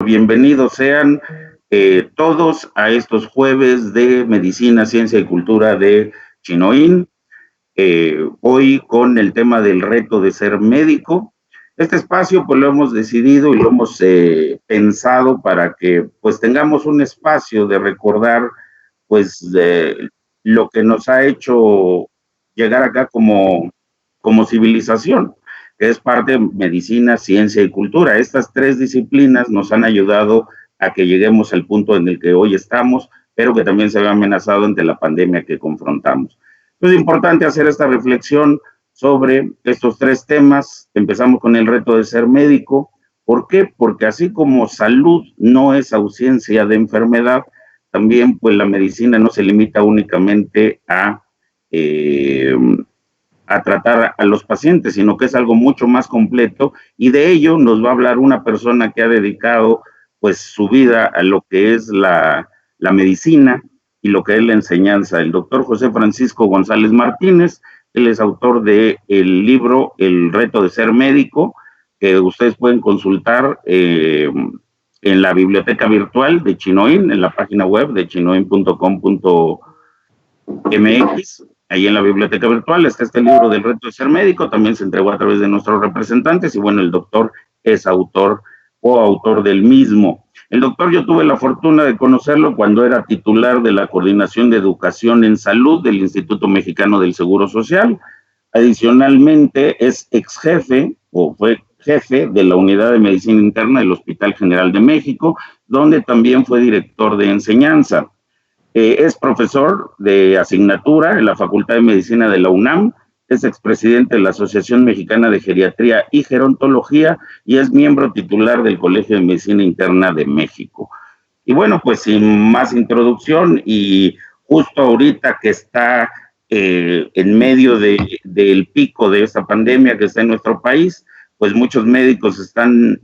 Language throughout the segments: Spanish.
Bienvenidos sean todos a estos jueves de Medicina, Ciencia y Cultura de Chinoín. Hoy con el tema del reto de ser médico. Este espacio pues lo hemos decidido y lo hemos pensado para que pues tengamos un espacio de recordar pues lo que nos ha hecho llegar acá como civilización, que es parte de medicina, ciencia y cultura. Estas tres disciplinas nos han ayudado a que lleguemos al punto en el que hoy estamos, pero que también se ve amenazado ante la pandemia que confrontamos. Es importante hacer esta reflexión sobre estos tres temas. Empezamos con el reto de ser médico. ¿Por qué? Porque así como salud no es ausencia de enfermedad, también pues la medicina no se limita únicamente a tratar a los pacientes, sino que es algo mucho más completo, y de ello nos va a hablar una persona que ha dedicado pues su vida a lo que es la medicina y lo que es la enseñanza. El doctor José Francisco González Martínez, él es autor del libro El reto de ser médico, que ustedes pueden consultar en la biblioteca virtual de Chinoín, en la página web de chinoin.com.mx. Ahí en la biblioteca virtual está este libro del reto de ser médico, también se entregó a través de nuestros representantes y bueno, el doctor es autor o autor del mismo. El doctor, yo tuve la fortuna de conocerlo cuando era titular de la Coordinación de Educación en Salud del Instituto Mexicano del Seguro Social. Adicionalmente, es ex jefe o fue jefe de la Unidad de Medicina Interna del Hospital General de México, donde también fue director de enseñanza. Es profesor de asignatura en la Facultad de Medicina de la UNAM, es expresidente de la Asociación Mexicana de Geriatría y Gerontología y es miembro titular del Colegio de Medicina Interna de México. Y bueno, pues sin más introducción y justo ahorita que está en medio del pico de esta pandemia que está en nuestro país, pues muchos médicos están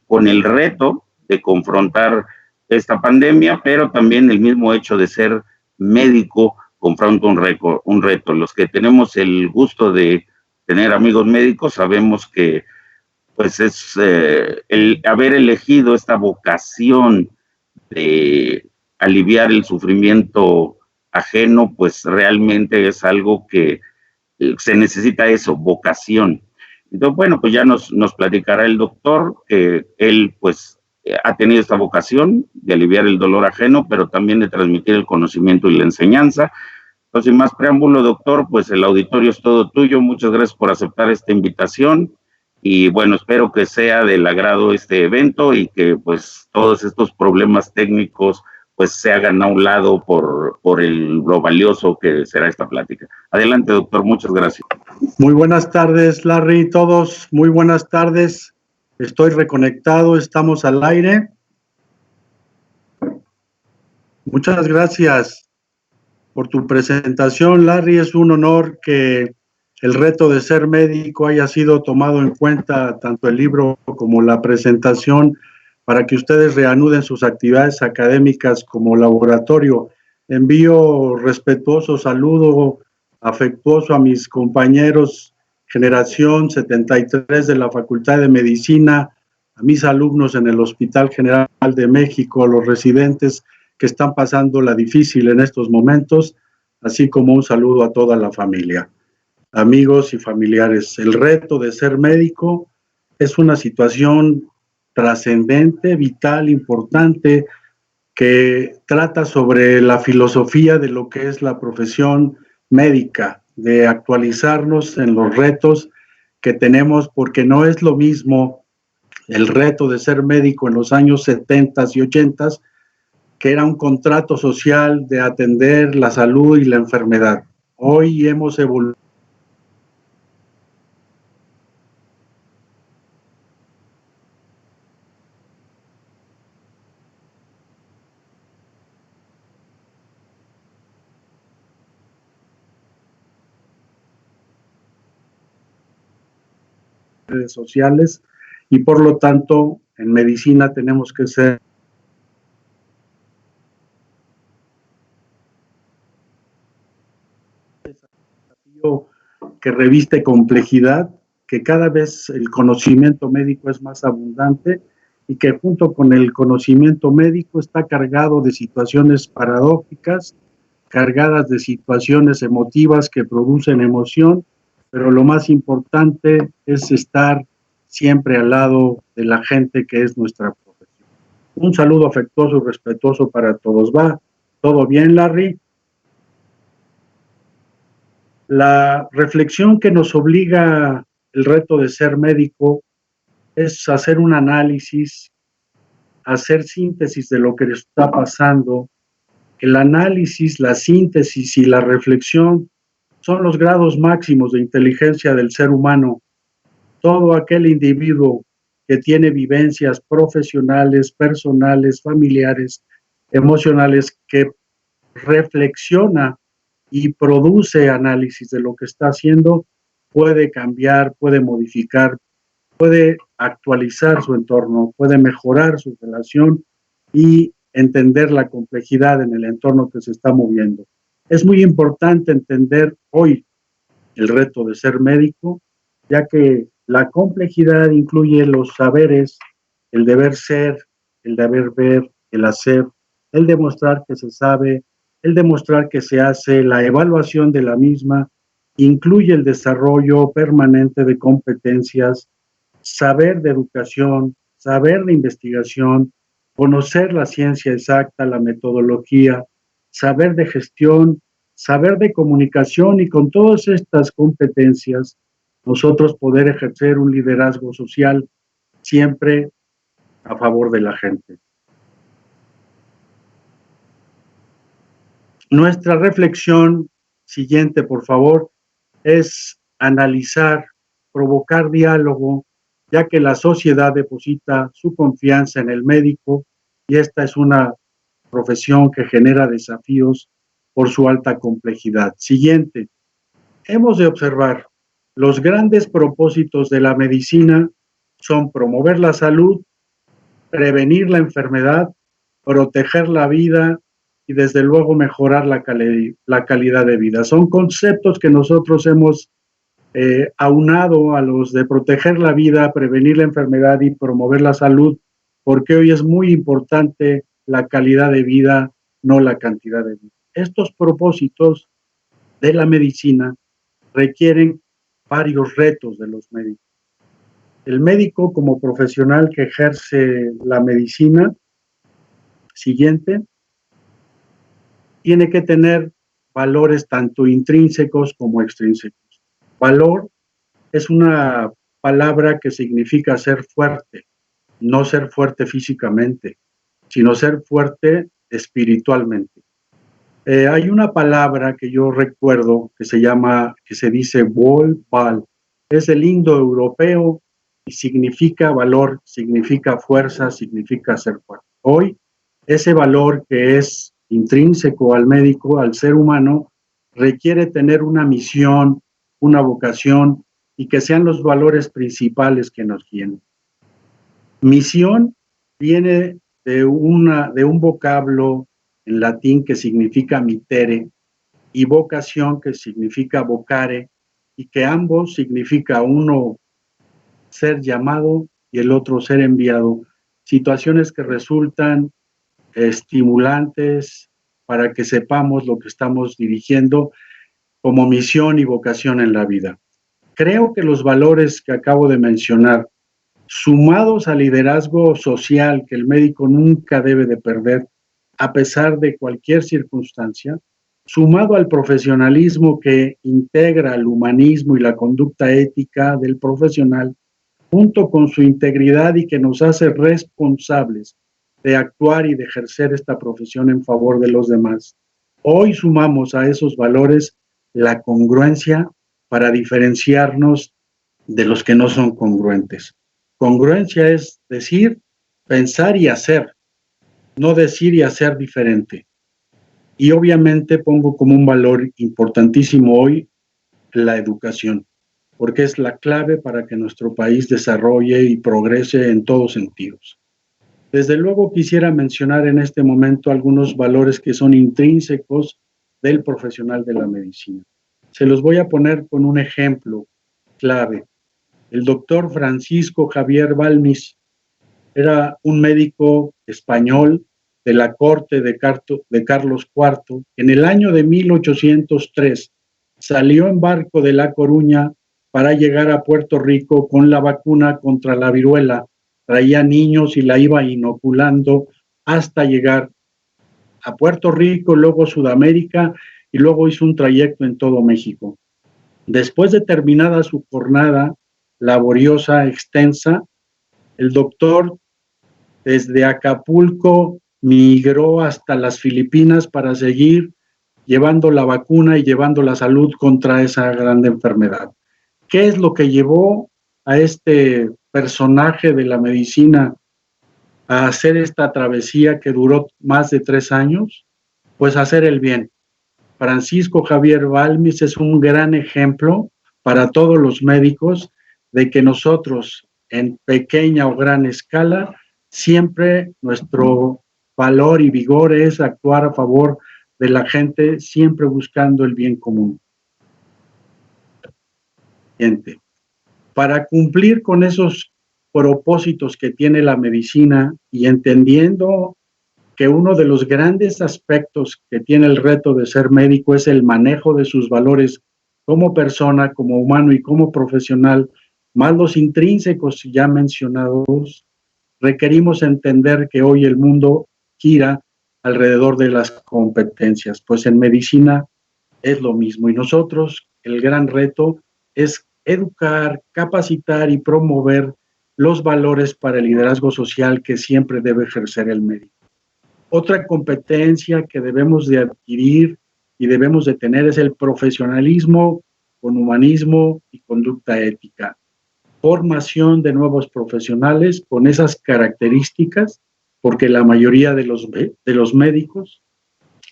con el reto de confrontar esta pandemia, pero también el mismo hecho de ser médico confronta un reto. Los que tenemos el gusto de tener amigos médicos sabemos que pues es el haber elegido esta vocación de aliviar el sufrimiento ajeno, pues realmente es algo que se necesita eso, vocación. Entonces, bueno, pues ya nos platicará el doctor que él pues ha tenido esta vocación de aliviar el dolor ajeno, pero también de transmitir el conocimiento y la enseñanza. Entonces, sin más preámbulo, doctor, pues el auditorio es todo tuyo. Muchas gracias por aceptar esta invitación y bueno, espero que sea del agrado este evento y que pues todos estos problemas técnicos pues se hagan a un lado por lo valioso que será esta plática. Adelante, doctor, muchas gracias. Muy buenas tardes, Larry, todos, muy buenas tardes. Estoy reconectado, estamos al aire. Muchas gracias por tu presentación, Larry. Es un honor que el reto de ser médico haya sido tomado en cuenta, tanto el libro como la presentación, para que ustedes reanuden sus actividades académicas como laboratorio. Envío respetuoso saludo afectuoso a mis compañeros generación 73 de la Facultad de Medicina, a mis alumnos en el Hospital General de México, a los residentes que están pasando la difícil en estos momentos, así como un saludo a toda la familia. Amigos y familiares, el reto de ser médico es una situación trascendente, vital, importante, que trata sobre la filosofía de lo que es la profesión médica, de actualizarnos en los retos que tenemos, porque no es lo mismo el reto de ser médico en los años 70 y 80, que era un contrato social de atender la salud y la enfermedad. Hoy hemos evolucionado redes sociales y por lo tanto en medicina tenemos que ser que reviste complejidad, que cada vez el conocimiento médico es más abundante y que junto con el conocimiento médico está cargado de situaciones paradójicas, cargadas de situaciones emotivas que producen emoción, pero lo más importante es estar siempre al lado de la gente que es nuestra profesión. Un saludo afectuoso y respetuoso para todos. ¿Va todo bien, Larry? La reflexión que nos obliga el reto de ser médico es hacer un análisis, hacer síntesis de lo que le está pasando. El análisis, la síntesis y la reflexión son los grados máximos de inteligencia del ser humano. Todo aquel individuo que tiene vivencias profesionales, personales, familiares, emocionales, que reflexiona y produce análisis de lo que está haciendo, puede cambiar, puede modificar, puede actualizar su entorno, puede mejorar su relación y entender la complejidad en el entorno que se está moviendo. Es muy importante entender hoy el reto de ser médico, ya que la complejidad incluye los saberes, el deber ser, el deber ver, el hacer, el demostrar que se sabe, el demostrar que se hace, la evaluación de la misma, incluye el desarrollo permanente de competencias, saber de educación, saber de investigación, conocer la ciencia exacta, la metodología, saber de gestión, saber de comunicación, y con todas estas competencias nosotros poder ejercer un liderazgo social siempre a favor de la gente. Nuestra reflexión siguiente, por favor, es analizar, provocar diálogo, ya que la sociedad deposita su confianza en el médico y esta es una profesión que genera desafíos por su alta complejidad. Siguiente, hemos de observar los grandes propósitos de la medicina son promover la salud, prevenir la enfermedad, proteger la vida y desde luego mejorar la calidad de vida. Son conceptos que nosotros hemos aunado a los de proteger la vida, prevenir la enfermedad y promover la salud, porque hoy es muy importante la calidad de vida, no la cantidad de vida. Estos propósitos de la medicina requieren varios retos de los médicos. El médico como profesional que ejerce la medicina, siguiente, tiene que tener valores tanto intrínsecos como extrínsecos. Valor es una palabra que significa ser fuerte, no ser fuerte físicamente, sino ser fuerte espiritualmente. Hay una palabra que yo recuerdo que se dice Bol-Bal, es el indoeuropeo y significa valor, significa fuerza, significa ser fuerte. Hoy, ese valor que es intrínseco al médico, al ser humano, requiere tener una misión, una vocación y que sean los valores principales que nos guíen. Misión viene de un vocablo en latín que significa mitere y vocación que significa vocare y que ambos significa uno ser llamado y el otro ser enviado. Situaciones que resultan estimulantes para que sepamos lo que estamos dirigiendo como misión y vocación en la vida. Creo que los valores que acabo de mencionar, sumados al liderazgo social que el médico nunca debe de perder, a pesar de cualquier circunstancia, sumado al profesionalismo que integra el humanismo y la conducta ética del profesional, junto con su integridad y que nos hace responsables de actuar y de ejercer esta profesión en favor de los demás. Hoy sumamos a esos valores la congruencia para diferenciarnos de los que no son congruentes. Congruencia es decir, pensar y hacer, no decir y hacer diferente. Y obviamente pongo como un valor importantísimo hoy la educación, porque es la clave para que nuestro país desarrolle y progrese en todos sentidos. Desde luego quisiera mencionar en este momento algunos valores que son intrínsecos del profesional de la medicina. Se los voy a poner con un ejemplo clave. El doctor Francisco Javier Balmis Era un médico español de la corte de Carlos IV. En el año de 1803 salió en barco de La Coruña para llegar a Puerto Rico con la vacuna contra la viruela. Traía niños y la iba inoculando hasta llegar a Puerto Rico, luego Sudamérica y luego hizo un trayecto en todo México. Después de terminada su jornada laboriosa, extensa, el doctor desde Acapulco migró hasta las Filipinas para seguir llevando la vacuna y llevando la salud contra esa gran enfermedad. ¿Qué es lo que llevó a este personaje de la medicina a hacer esta travesía que duró más de 3 años? Pues hacer el bien. Francisco Javier Balmis es un gran ejemplo para todos los médicos de que nosotros, en pequeña o gran escala, siempre nuestro valor y vigor es actuar a favor de la gente, siempre buscando el bien común. Para cumplir con esos propósitos que tiene la medicina y entendiendo que uno de los grandes aspectos que tiene el reto de ser médico es el manejo de sus valores como persona, como humano y como profesional, más los intrínsecos ya mencionados, requerimos entender que hoy el mundo gira alrededor de las competencias, pues en medicina es lo mismo y nosotros el gran reto es educar, capacitar y promover los valores para el liderazgo social que siempre debe ejercer el médico. Otra competencia que debemos de adquirir y debemos de tener es el profesionalismo con humanismo y conducta ética. Formación de nuevos profesionales con esas características, porque la mayoría de los médicos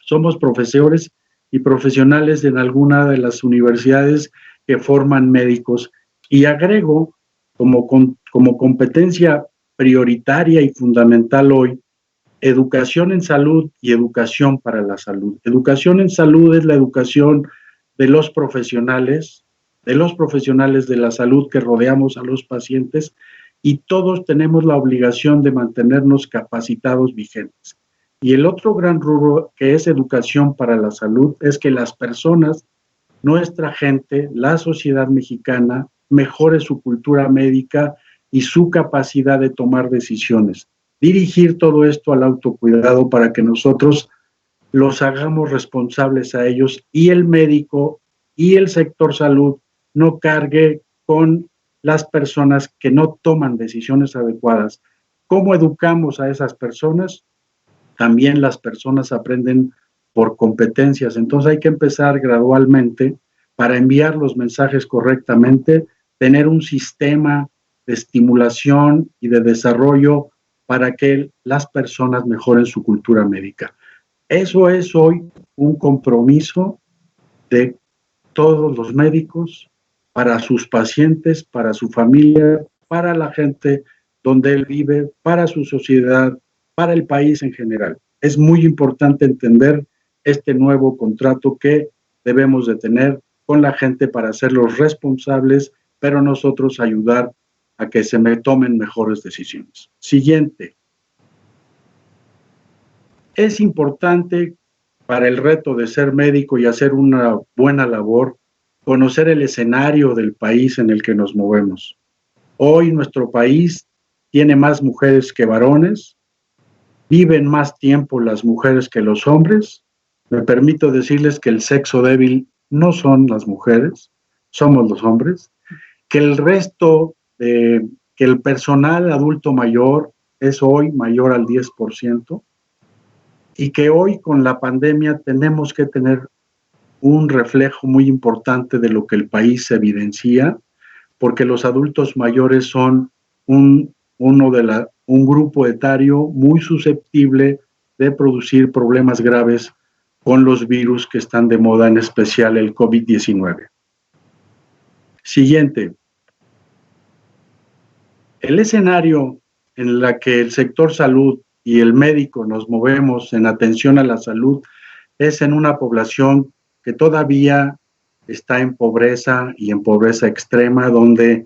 somos profesores y profesionales en alguna de las universidades que forman médicos. Y agrego como competencia prioritaria y fundamental hoy, educación en salud y educación para la salud. Educación en salud es la educación de los profesionales de la salud que rodeamos a los pacientes y todos tenemos la obligación de mantenernos capacitados vigentes. Y el otro gran rubro que es educación para la salud es que las personas, nuestra gente, la sociedad mexicana, mejore su cultura médica y su capacidad de tomar decisiones. Dirigir todo esto al autocuidado para que nosotros los hagamos responsables a ellos y el médico y el sector salud no cargue con las personas que no toman decisiones adecuadas. ¿Cómo educamos a esas personas? También las personas aprenden por competencias, entonces hay que empezar gradualmente para enviar los mensajes correctamente, tener un sistema de estimulación y de desarrollo para que las personas mejoren su cultura médica. Eso es hoy un compromiso de todos los médicos para sus pacientes, para su familia, para la gente donde él vive, para su sociedad, para el país en general. Es muy importante entender este nuevo contrato que debemos de tener con la gente para hacerlos responsables, pero nosotros ayudar a que se tomen mejores decisiones. Siguiente. Es importante para el reto de ser médico y hacer una buena labor, conocer el escenario del país en el que nos movemos. Hoy nuestro país tiene más mujeres que varones, viven más tiempo las mujeres que los hombres. Me permito decirles que el sexo débil no son las mujeres, somos los hombres, que que el personal adulto mayor es hoy mayor al 10%, y que hoy con la pandemia tenemos que tener un reflejo muy importante de lo que el país evidencia, porque los adultos mayores son un grupo etario muy susceptible de producir problemas graves con los virus que están de moda, en especial el COVID-19. Siguiente. El escenario en el que el sector salud y el médico nos movemos en atención a la salud es en una población que todavía está en pobreza y en pobreza extrema, donde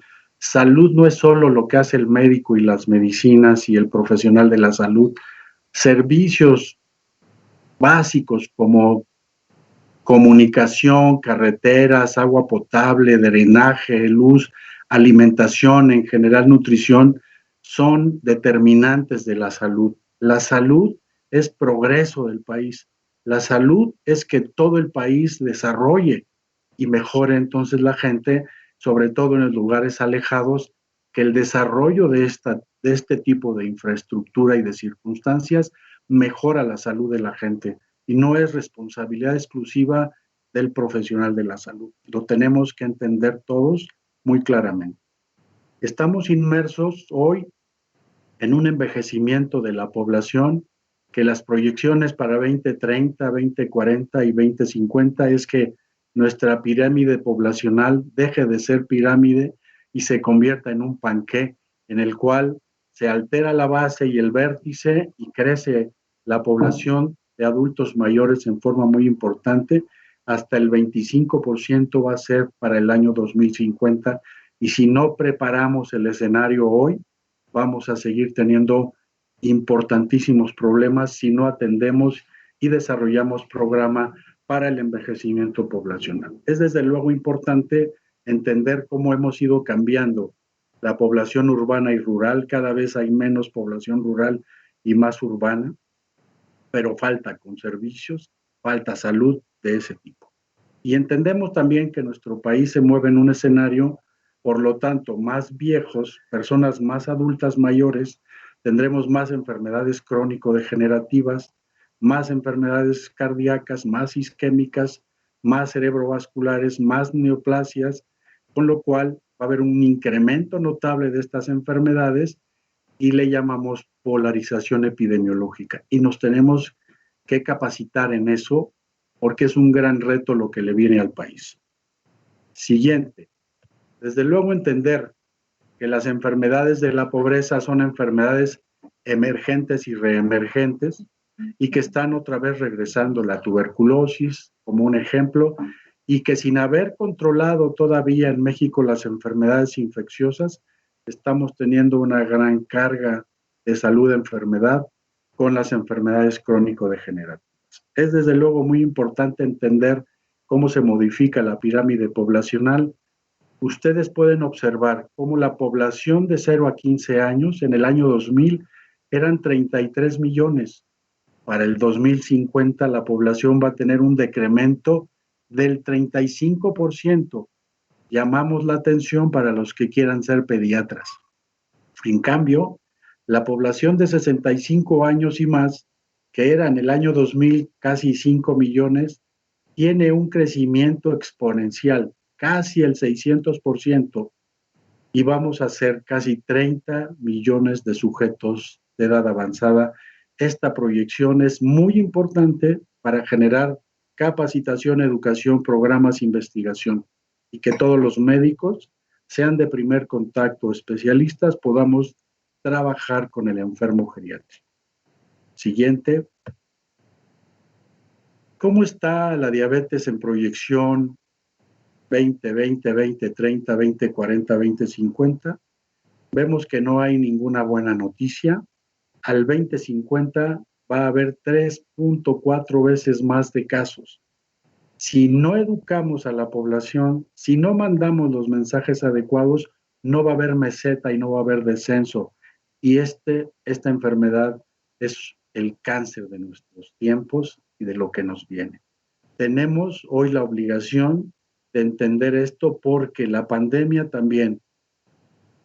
Salud no es solo lo que hace el médico y las medicinas y el profesional de la salud. Servicios básicos como comunicación, carreteras, agua potable, drenaje, luz, alimentación, en general nutrición, son determinantes de la salud. La salud es progreso del país. La salud es que todo el país desarrolle y mejore entonces la gente, sobre todo en los lugares alejados, que el desarrollo de este tipo de infraestructura y de circunstancias mejora la salud de la gente y no es responsabilidad exclusiva del profesional de la salud. Lo tenemos que entender todos muy claramente. Estamos inmersos hoy en un envejecimiento de la población que las proyecciones para 2030, 2040 y 2050 es que nuestra pirámide poblacional deje de ser pirámide y se convierta en un panqué en el cual se altera la base y el vértice y crece la población de adultos mayores en forma muy importante. Hasta el 25% va a ser para el año 2050 y si no preparamos el escenario hoy, vamos a seguir teniendo importantísimos problemas si no atendemos y desarrollamos programa para el envejecimiento poblacional. Es desde luego importante entender cómo hemos ido cambiando la población urbana y rural. Cada vez hay menos población rural y más urbana, pero falta con servicios, falta salud de ese tipo. Y entendemos también que nuestro país se mueve en un escenario, por lo tanto, más viejos, personas más adultas mayores, tendremos más enfermedades crónico-degenerativas, más enfermedades cardíacas, más isquémicas, más cerebrovasculares, más neoplasias, con lo cual va a haber un incremento notable de estas enfermedades y le llamamos polarización epidemiológica. Y nos tenemos que capacitar en eso porque es un gran reto lo que le viene al país. Siguiente, desde luego entender que las enfermedades de la pobreza son enfermedades emergentes y reemergentes y que están otra vez regresando la tuberculosis como un ejemplo y que sin haber controlado todavía en México las enfermedades infecciosas, estamos teniendo una gran carga de salud de enfermedad con las enfermedades crónico-degenerativas. Es desde luego muy importante entender cómo se modifica la pirámide poblacional. Ustedes pueden observar cómo la población de 0 a 15 años en el año 2000 eran 33 millones. Para el 2050 la población va a tener un decremento del 35%. Llamamos la atención para los que quieran ser pediatras. En cambio, la población de 65 años y más, que era en el año 2000 casi 5 millones, tiene un crecimiento exponencial, casi el 600%, y vamos a ser casi 30 millones de sujetos de edad avanzada. Esta proyección es muy importante para generar capacitación, educación, programas, investigación, y que todos los médicos, sean de primer contacto, especialistas, podamos trabajar con el enfermo geriátrico. Siguiente. ¿Cómo está la diabetes en proyección 2020, 2030, 2040, 2050? Vemos que no hay ninguna buena noticia. Al 2050 va a haber 3.4 veces más de casos. Si no educamos a la población, si no mandamos los mensajes adecuados, no va a haber meseta y no va a haber descenso. Y esta enfermedad es el cáncer de nuestros tiempos y de lo que nos viene. Tenemos hoy la obligación de entender esto porque la pandemia también,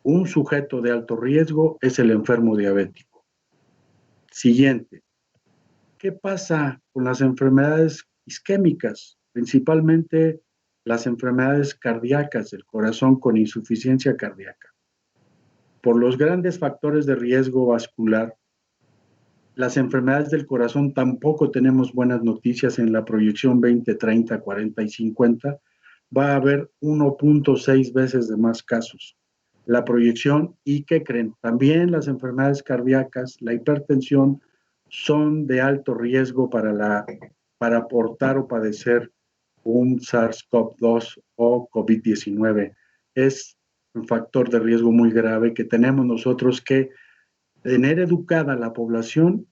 un sujeto de alto riesgo es el enfermo diabético. Siguiente. ¿Qué pasa con las enfermedades isquémicas? Principalmente las enfermedades cardíacas del corazón con insuficiencia cardíaca. Por los grandes factores de riesgo vascular, las enfermedades del corazón tampoco tenemos buenas noticias en la proyección 20, 30, 40 y 50. Va a haber 1.6 veces de más casos. La proyección, ¿y qué creen? También las enfermedades cardíacas, la hipertensión, son de alto riesgo para aportar o padecer un SARS-CoV-2 o COVID-19. Es un factor de riesgo muy grave que tenemos nosotros que tener educada a la población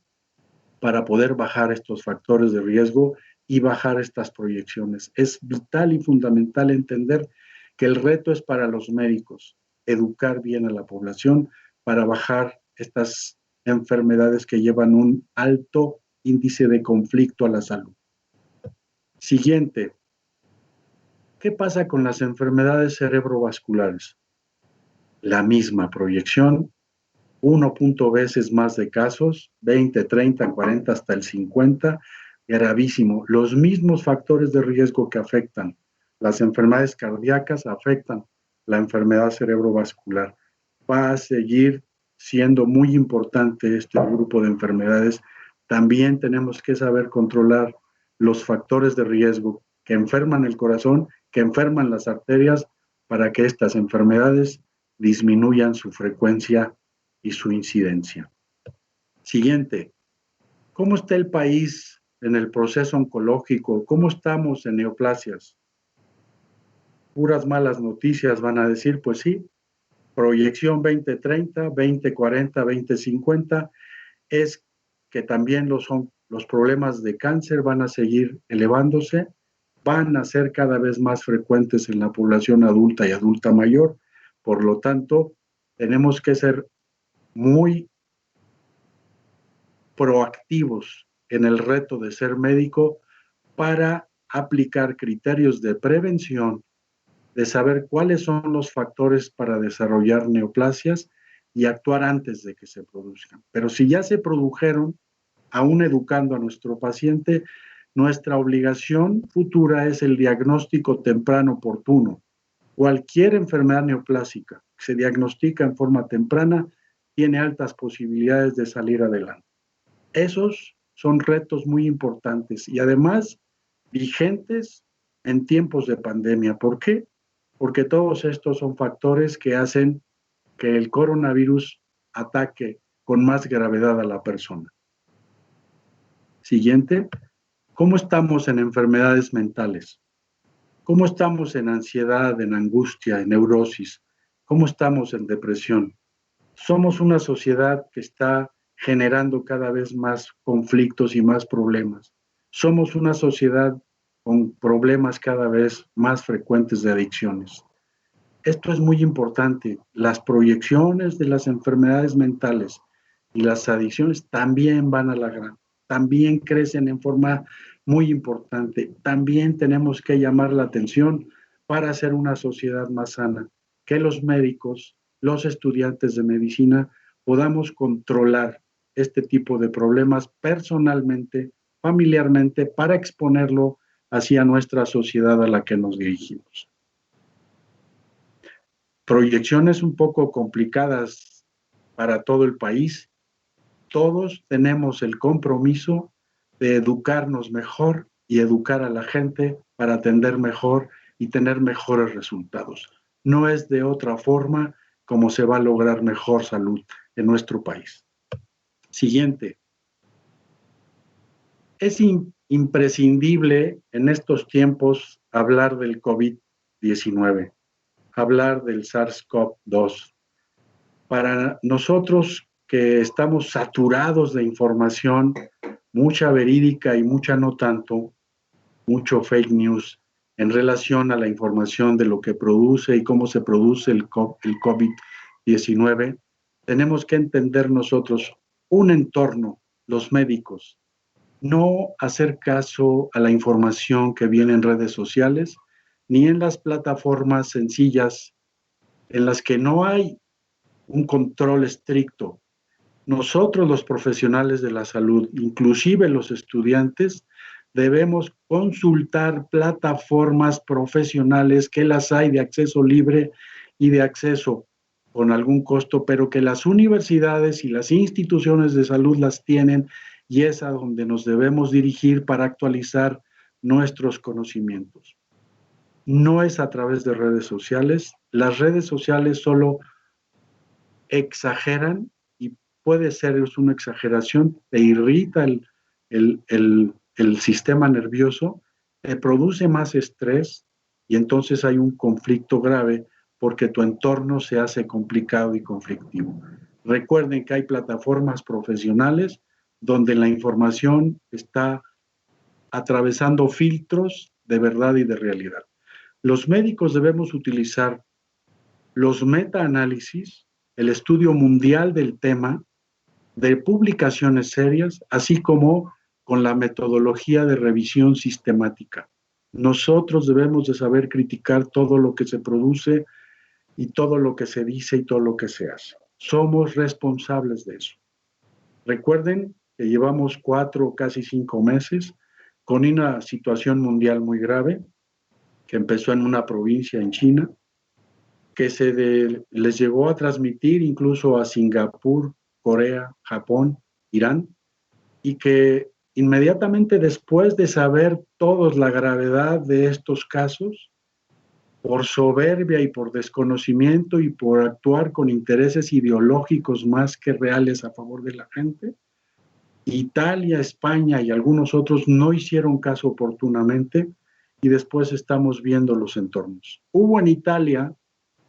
para poder bajar estos factores de riesgo y bajar estas proyecciones. Es vital y fundamental entender que el reto es para los médicos, educar bien a la población para bajar estas enfermedades que llevan un alto índice de conflicto a la salud. Siguiente, ¿qué pasa con las enfermedades cerebrovasculares? La misma proyección, 1 veces más de casos, 20, 30, 40, hasta el 50, gravísimo. Los mismos factores de riesgo que afectan las enfermedades cardíacas afectan la enfermedad cerebrovascular. Va a seguir siendo muy importante este grupo de enfermedades. También tenemos que saber controlar los factores de riesgo que enferman el corazón, que enferman las arterias, para que estas enfermedades disminuyan su frecuencia y su incidencia. Siguiente, ¿cómo está el país en el proceso oncológico? ¿Cómo estamos en neoplasias? Puras malas noticias van a decir, pues sí, proyección 2030, 2040, 2050, es que también los problemas de cáncer van a seguir elevándose, van a ser cada vez más frecuentes en la población adulta y adulta mayor. Por lo tanto, tenemos que ser muy proactivos en el reto de ser médico para aplicar criterios de prevención, de saber cuáles son los factores para desarrollar neoplasias y actuar antes de que se produzcan. Pero si ya se produjeron, aún educando a nuestro paciente, nuestra obligación futura es el diagnóstico temprano oportuno. Cualquier enfermedad neoplásica que se diagnostica en forma temprana tiene altas posibilidades de salir adelante. Esos son retos muy importantes y además vigentes en tiempos de pandemia. ¿Por qué? Porque todos estos son factores que hacen que el coronavirus ataque con más gravedad a la persona. Siguiente, ¿cómo estamos en enfermedades mentales? ¿Cómo estamos en ansiedad, en angustia, en neurosis? ¿Cómo estamos en depresión? Somos una sociedad que está generando cada vez más conflictos y más problemas. Somos una sociedad con problemas cada vez más frecuentes de adicciones. Esto es muy importante. Las proyecciones de las enfermedades mentales y las adicciones también van a la gran, también crecen en forma muy importante. También tenemos que llamar la atención para hacer una sociedad más sana, que los médicos, los estudiantes de medicina, podamos controlar este tipo de problemas personalmente, familiarmente, para exponerlo hacia nuestra sociedad a la que nos dirigimos. Proyecciones un poco complicadas para todo el país. Todos tenemos el compromiso de educarnos mejor y educar a la gente para atender mejor y tener mejores resultados. No es de otra forma como se va a lograr mejor salud en nuestro país. Siguiente. Es imprescindible en estos tiempos hablar del COVID-19, hablar del SARS-CoV-2. Para nosotros que estamos saturados de información, mucha verídica y mucha no tanto, mucho fake news en relación a la información de lo que produce y cómo se produce el COVID-19, tenemos que entender nosotros un entorno, los médicos, no hacer caso a la información que viene en redes sociales ni en las plataformas sencillas en las que no hay un control estricto. Nosotros, los profesionales de la salud, inclusive los estudiantes, debemos consultar plataformas profesionales, que las hay de acceso libre y de acceso con algún costo, pero que las universidades y las instituciones de salud las tienen, y es a donde nos debemos dirigir para actualizar nuestros conocimientos. No es a través de redes sociales. Las redes sociales solo exageran, y puede ser una exageración, te irrita el sistema nervioso, te produce más estrés y entonces hay un conflicto grave porque tu entorno se hace complicado y conflictivo. Recuerden que hay plataformas profesionales donde la información está atravesando filtros de verdad y de realidad. Los médicos debemos utilizar los metaanálisis, el estudio mundial del tema, de publicaciones serias, así como con la metodología de revisión sistemática. Nosotros debemos de saber criticar todo lo que se produce y todo lo que se dice y todo lo que se hace. Somos responsables de eso. Recuerden que llevamos 4, casi 5 meses con una situación mundial muy grave que empezó en una provincia en China, que les llegó a transmitir incluso a Singapur, Corea, Japón, Irán, y que inmediatamente después de saber todos la gravedad de estos casos, por soberbia y por desconocimiento y por actuar con intereses ideológicos más que reales a favor de la gente, Italia, España y algunos otros no hicieron caso oportunamente y después estamos viendo los entornos. Hubo en Italia,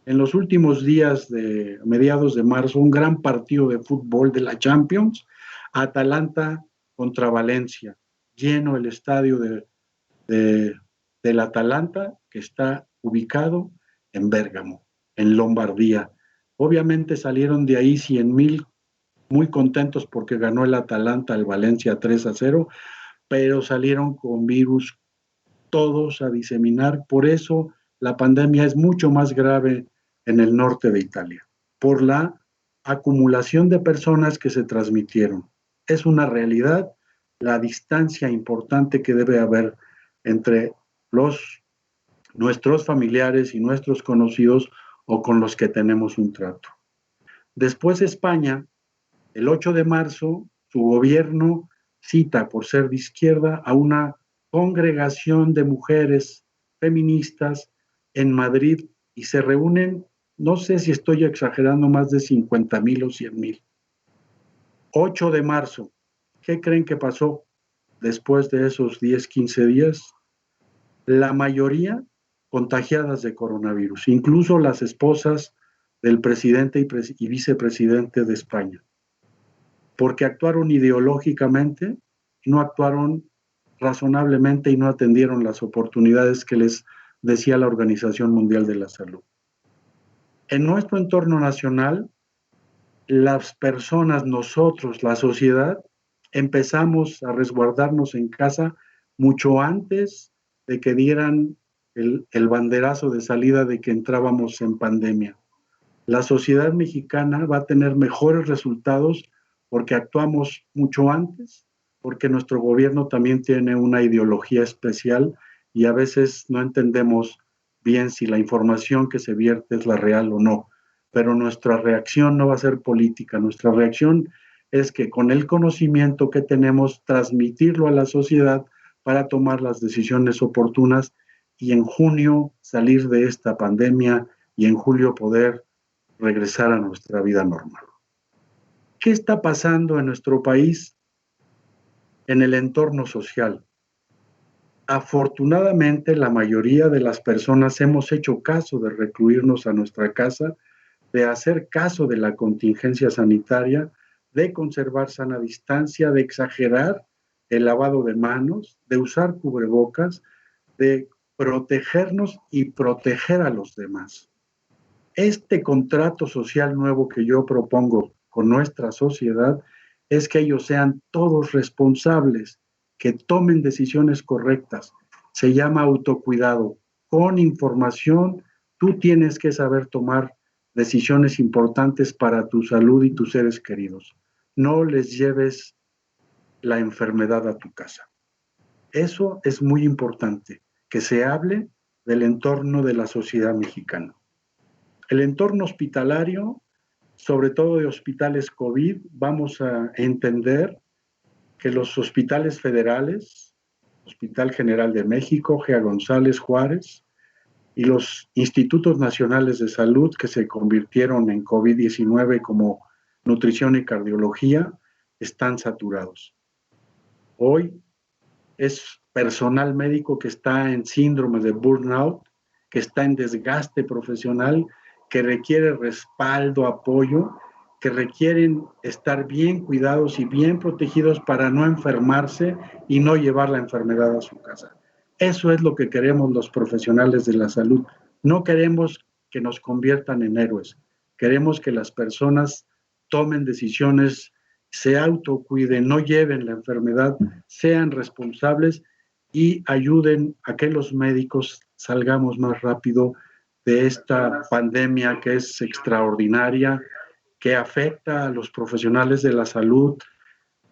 en los últimos días de mediados de marzo, un gran partido de fútbol de la Champions, Atalanta contra Valencia, lleno el estadio del Atalanta, que está ubicado en Bérgamo, en Lombardía. Obviamente salieron de ahí 100,000 muy contentos porque ganó el Atalanta al Valencia 3-0, pero salieron con virus todos a diseminar. Por eso la pandemia es mucho más grave en el norte de Italia, por la acumulación de personas que se transmitieron. Es una realidad la distancia importante que debe haber entre nuestros familiares y nuestros conocidos o con los que tenemos un trato. Después España, el 8 de marzo, su gobierno cita, por ser de izquierda, a una congregación de mujeres feministas en Madrid y se reúnen, no sé si estoy exagerando, más de 50,000 o 100,000. 8 de marzo, ¿qué creen que pasó después de esos 10, 15 días? La mayoría contagiadas de coronavirus, incluso las esposas del presidente y vicepresidente de España, porque actuaron ideológicamente, no actuaron razonablemente y no atendieron las oportunidades que les decía la Organización Mundial de la Salud. En nuestro entorno nacional, las personas, nosotros, la sociedad, empezamos a resguardarnos en casa mucho antes de que dieran el banderazo de salida de que entrábamos en pandemia. La sociedad mexicana va a tener mejores resultados porque actuamos mucho antes, porque nuestro gobierno también tiene una ideología especial y a veces no entendemos bien si la información que se vierte es la real o no. Pero nuestra reacción no va a ser política, nuestra reacción es que con el conocimiento que tenemos, transmitirlo a la sociedad para tomar las decisiones oportunas y en junio salir de esta pandemia y en julio poder regresar a nuestra vida normal. ¿Qué está pasando en nuestro país en el entorno social? Afortunadamente, la mayoría de las personas hemos hecho caso de recluirnos a nuestra casa, de hacer caso de la contingencia sanitaria, de conservar sana distancia, de exagerar el lavado de manos, de usar cubrebocas, de protegernos y proteger a los demás. Este contrato social nuevo que yo propongo con nuestra sociedad es que ellos sean todos responsables, que tomen decisiones correctas. Se llama autocuidado. Con información, tú tienes que saber tomar decisiones importantes para tu salud y tus seres queridos. No les lleves la enfermedad a tu casa. Eso es muy importante, que se hable del entorno de la sociedad mexicana. El entorno hospitalario, sobre todo de hospitales COVID, vamos a entender que los hospitales federales, Hospital General de México, Gea González, Juárez, y los institutos nacionales de salud que se convirtieron en COVID-19 como nutrición y cardiología, están saturados. Hoy es personal médico que está en síndrome de burnout, que está en desgaste profesional, que requiere respaldo, apoyo, que requieren estar bien cuidados y bien protegidos para no enfermarse y no llevar la enfermedad a su casa. Eso es lo que queremos los profesionales de la salud. No queremos que nos conviertan en héroes. Queremos que las personas tomen decisiones, se autocuiden, no lleven la enfermedad, sean responsables y ayuden a que los médicos salgamos más rápido de esta pandemia que es extraordinaria, que afecta a los profesionales de la salud,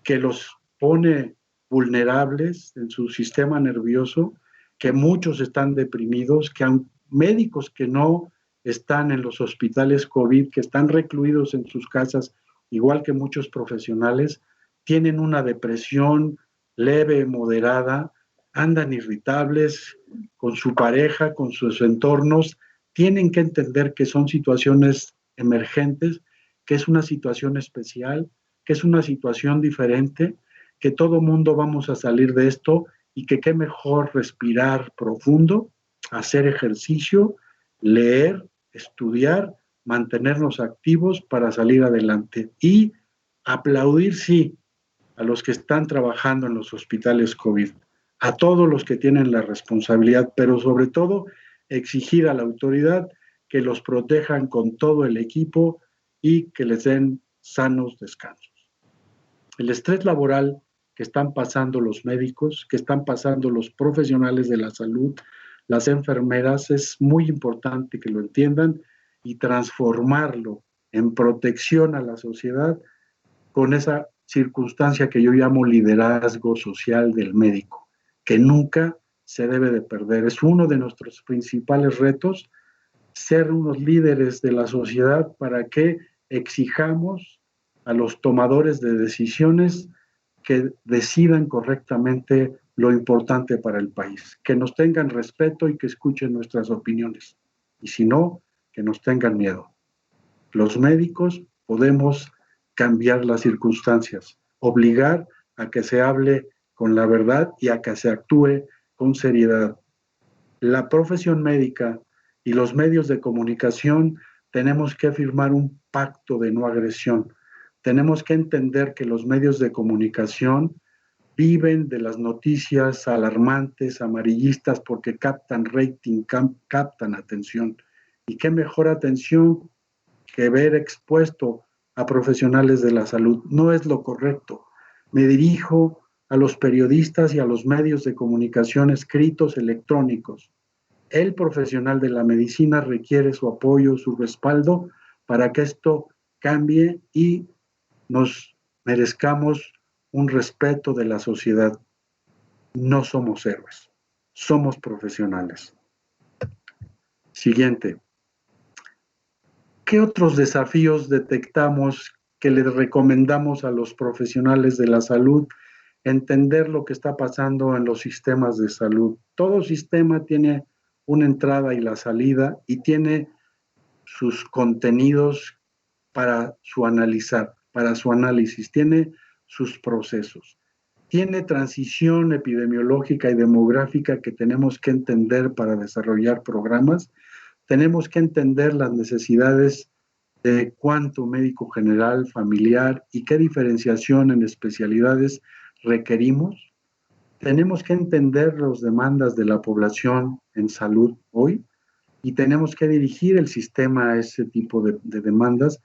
que los pone vulnerables en su sistema nervioso, que muchos están deprimidos, que hay médicos que no están en los hospitales COVID, que están recluidos en sus casas, igual que muchos profesionales, tienen una depresión leve, moderada, andan irritables con su pareja, con sus entornos, tienen que entender que son situaciones emergentes, que es una situación especial, que es una situación diferente, que todo mundo vamos a salir de esto y que qué mejor respirar profundo, hacer ejercicio, leer, estudiar, mantenernos activos para salir adelante y aplaudir, sí, a los que están trabajando en los hospitales COVID, a todos los que tienen la responsabilidad, pero sobre todo exigir a la autoridad que los protejan con todo el equipo y que les den sanos descansos. El estrés laboral que están pasando los médicos, que están pasando los profesionales de la salud, las enfermeras, es muy importante que lo entiendan y transformarlo en protección a la sociedad con esa circunstancia que yo llamo liderazgo social del médico, que nunca se debe de perder. Es uno de nuestros principales retos, ser unos líderes de la sociedad para que exijamos a los tomadores de decisiones que decidan correctamente lo importante para el país, que nos tengan respeto y que escuchen nuestras opiniones. Y si no, que nos tengan miedo. Los médicos podemos cambiar las circunstancias, obligar a que se hable con la verdad y a que se actúe con seriedad. La profesión médica y los medios de comunicación tenemos que firmar un pacto de no agresión. Tenemos que entender que los medios de comunicación viven de las noticias alarmantes, amarillistas, porque captan rating, captan atención. ¿Y qué mejor atención que ver expuesto a profesionales de la salud? No es lo correcto. Me dirijo a los periodistas y a los medios de comunicación escritos, electrónicos. El profesional de la medicina requiere su apoyo, su respaldo para que esto cambie y nos merezcamos un respeto de la sociedad. No somos héroes, somos profesionales. Siguiente. ¿Qué otros desafíos detectamos que les recomendamos a los profesionales de la salud? Entender lo que está pasando en los sistemas de salud. Todo sistema tiene una entrada y la salida y tiene sus contenidos para su análisis, tiene sus procesos. Tiene transición epidemiológica y demográfica que tenemos que entender para desarrollar programas. Tenemos que entender las necesidades de cuánto médico general, familiar y qué diferenciación en especialidades requerimos. Tenemos que entender las demandas de la población en salud hoy y tenemos que dirigir el sistema a ese tipo de demandas,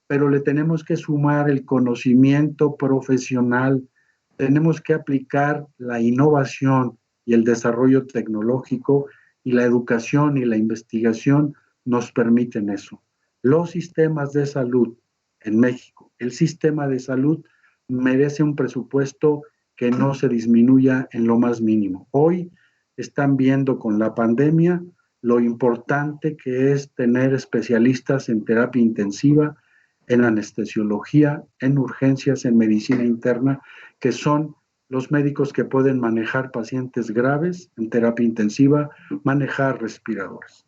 pero le tenemos que sumar el conocimiento profesional, tenemos que aplicar la innovación y el desarrollo tecnológico, y la educación y la investigación nos permiten eso. Los sistemas de salud en México, el sistema de salud merece un presupuesto que no se disminuya en lo más mínimo. Hoy están viendo con la pandemia lo importante que es tener especialistas en terapia intensiva, en anestesiología, en urgencias, en medicina interna, que son los médicos que pueden manejar pacientes graves en terapia intensiva, manejar respiradores.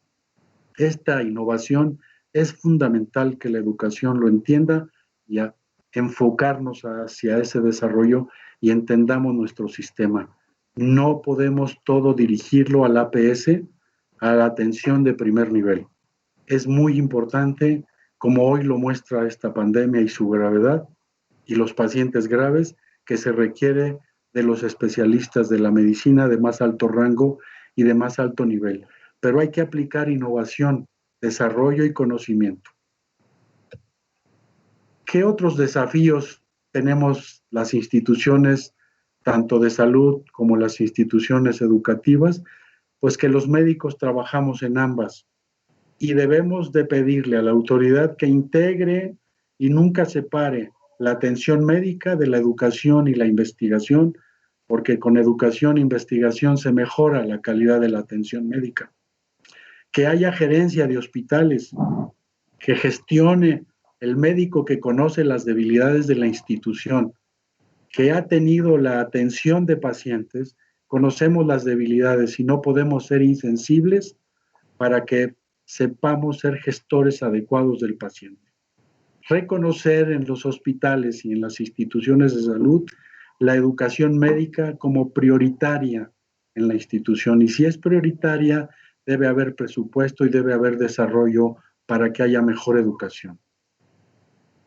Esta innovación es fundamental que la educación lo entienda y a enfocarnos hacia ese desarrollo y entendamos nuestro sistema. No podemos todo dirigirlo al APS, a la atención de primer nivel. Es muy importante, como hoy lo muestra esta pandemia y su gravedad, y los pacientes graves, que se requiere de los especialistas de la medicina de más alto rango y de más alto nivel. Pero hay que aplicar innovación, desarrollo y conocimiento. ¿Qué otros desafíos tenemos las instituciones, tanto de salud como las instituciones educativas? Pues que los médicos trabajamos en ambas y debemos de pedirle a la autoridad que integre y nunca separe la atención médica de la educación y la investigación, porque con educación e investigación se mejora la calidad de la atención médica. Que haya gerencia de hospitales, que gestione el médico que conoce las debilidades de la institución, que ha tenido la atención de pacientes, conocemos las debilidades y no podemos ser insensibles para que sepamos ser gestores adecuados del paciente. Reconocer en los hospitales y en las instituciones de salud la educación médica como prioritaria en la institución. Y si es prioritaria, debe haber presupuesto y debe haber desarrollo para que haya mejor educación.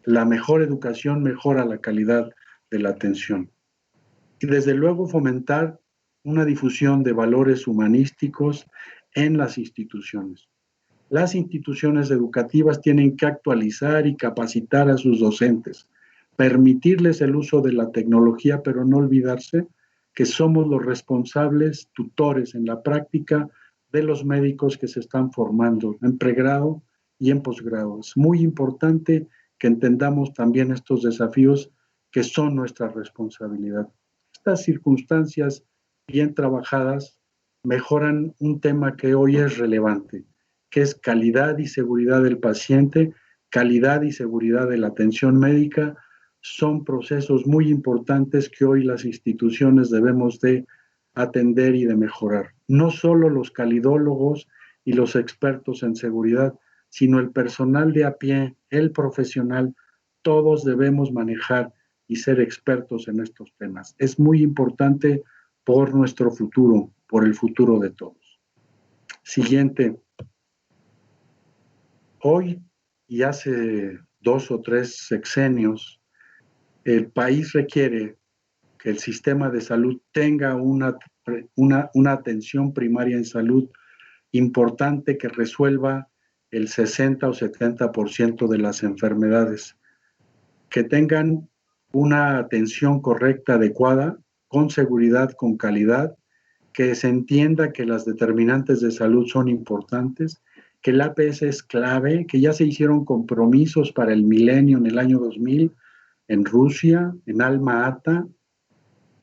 La mejor educación mejora la calidad de la atención. Y desde luego fomentar una difusión de valores humanísticos en las instituciones. Las instituciones educativas tienen que actualizar y capacitar a sus docentes, permitirles el uso de la tecnología, pero no olvidarse que somos los responsables tutores en la práctica de los médicos que se están formando en pregrado y en posgrado. Es muy importante que entendamos también estos desafíos que son nuestra responsabilidad. Estas circunstancias bien trabajadas mejoran un tema que hoy es relevante, que es calidad y seguridad del paciente, calidad y seguridad de la atención médica. Son procesos muy importantes que hoy las instituciones debemos de atender y de mejorar. No solo los calidólogos y los expertos en seguridad, sino el personal de a pie, el profesional, todos debemos manejar y ser expertos en estos temas. Es muy importante por nuestro futuro, por el futuro de todos. Siguiente. Hoy y hace 2 o 3 sexenios, el país requiere que el sistema de salud tenga una atención primaria en salud importante que resuelva el 60 o 70% de las enfermedades, que tengan una atención correcta, adecuada, con seguridad, con calidad, que se entienda que las determinantes de salud son importantes, que el APS es clave, que ya se hicieron compromisos para el milenio en el año 2000 en Rusia, en Alma Ata,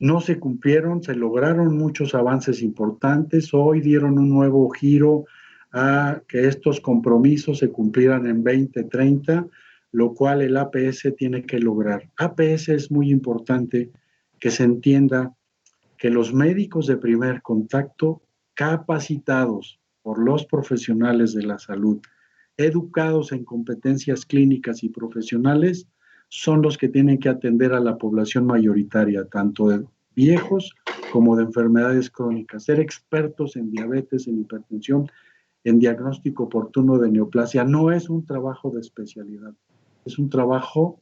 no se cumplieron, se lograron muchos avances importantes, hoy dieron un nuevo giro a que estos compromisos se cumplieran en 2030, lo cual el APS tiene que lograr. APS es muy importante que se entienda que los médicos de primer contacto, capacitados por los profesionales de la salud, educados en competencias clínicas y profesionales, son los que tienen que atender a la población mayoritaria, tanto de viejos como de enfermedades crónicas, ser expertos en diabetes, en hipertensión, en diagnóstico oportuno de neoplasia. No es un trabajo de especialidad, es un trabajo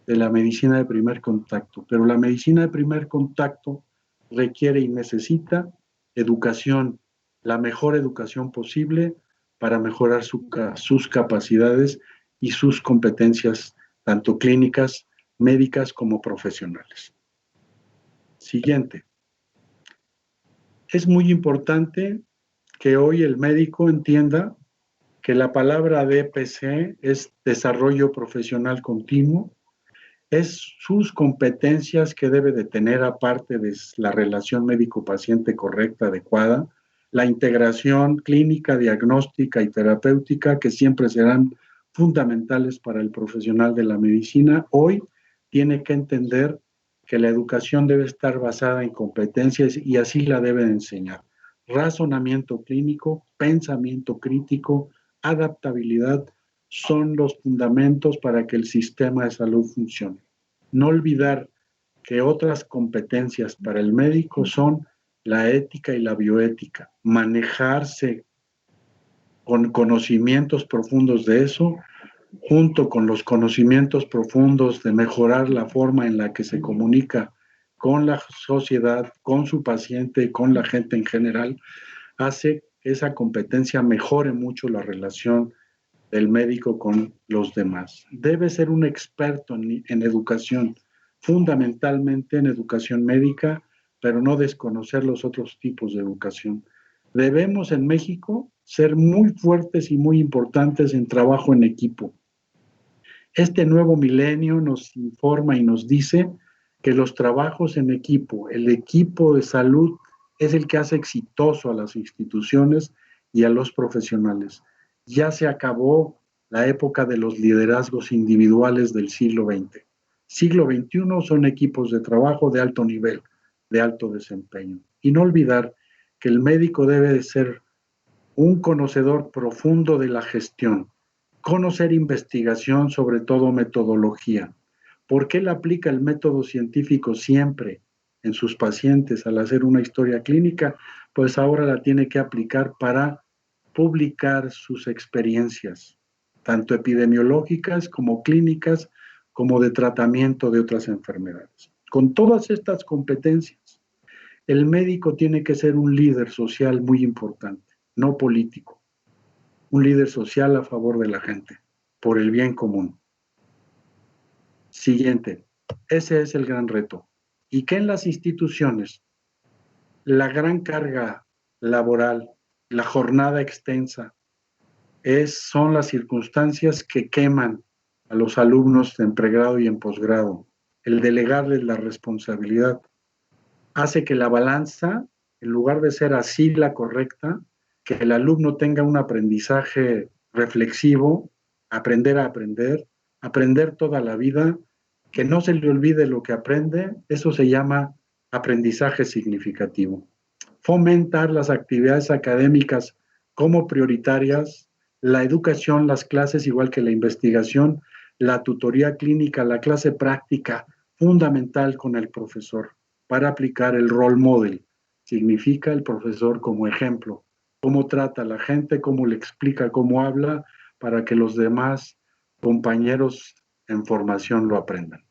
de la medicina de primer contacto, pero la medicina de primer contacto requiere y necesita educación, la mejor educación posible para mejorar sus capacidades y sus competencias, tanto clínicas, médicas como profesionales. Siguiente. Es muy importante que hoy el médico entienda que la palabra DPC es desarrollo profesional continuo, es sus competencias que debe de tener aparte de la relación médico-paciente correcta, adecuada, la integración clínica, diagnóstica y terapéutica que siempre serán fundamentales para el profesional de la medicina. Hoy tiene que entender que la educación debe estar basada en competencias y así la debe de enseñar. Razonamiento clínico, pensamiento crítico, adaptabilidad, son los fundamentos para que el sistema de salud funcione. No olvidar que otras competencias para el médico son la ética y la bioética, manejarse con conocimientos profundos de eso, junto con los conocimientos profundos de mejorar la forma en la que se comunica con la sociedad, con su paciente, con la gente en general, hace que esa competencia mejore mucho la relación del médico con los demás. Debe ser un experto en educación, fundamentalmente en educación médica, pero no desconocer los otros tipos de educación. Debemos en México ser muy fuertes y muy importantes en trabajo en equipo. Este nuevo milenio nos informa y nos dice que los trabajos en equipo, el equipo de salud, es el que hace exitoso a las instituciones y a los profesionales. Ya se acabó la época de los liderazgos individuales del siglo XX. Siglo XXI son equipos de trabajo de alto nivel, de alto desempeño. Y no olvidar que el médico debe de ser un conocedor profundo de la gestión, conocer investigación, sobre todo metodología. ¿Por qué él aplica el método científico siempre en sus pacientes al hacer una historia clínica? Pues ahora la tiene que aplicar para publicar sus experiencias, tanto epidemiológicas como clínicas, como de tratamiento de otras enfermedades. Con todas estas competencias, el médico tiene que ser un líder social muy importante, no político, un líder social a favor de la gente, por el bien común. Siguiente, ese es el gran reto. Y que en las instituciones la gran carga laboral, la jornada extensa, son las circunstancias que queman a los alumnos en pregrado y en posgrado. El delegarles la responsabilidad hace que la balanza, en lugar de ser así la correcta, que el alumno tenga un aprendizaje reflexivo, aprender a aprender, aprender toda la vida, que no se le olvide lo que aprende, eso se llama aprendizaje significativo. Fomentar las actividades académicas como prioritarias, la educación, las clases, igual que la investigación, la tutoría clínica, la clase práctica, fundamental con el profesor para aplicar el role model. Significa el profesor como ejemplo, cómo trata a la gente, cómo le explica, cómo habla, para que los demás compañeros en formación lo aprendan.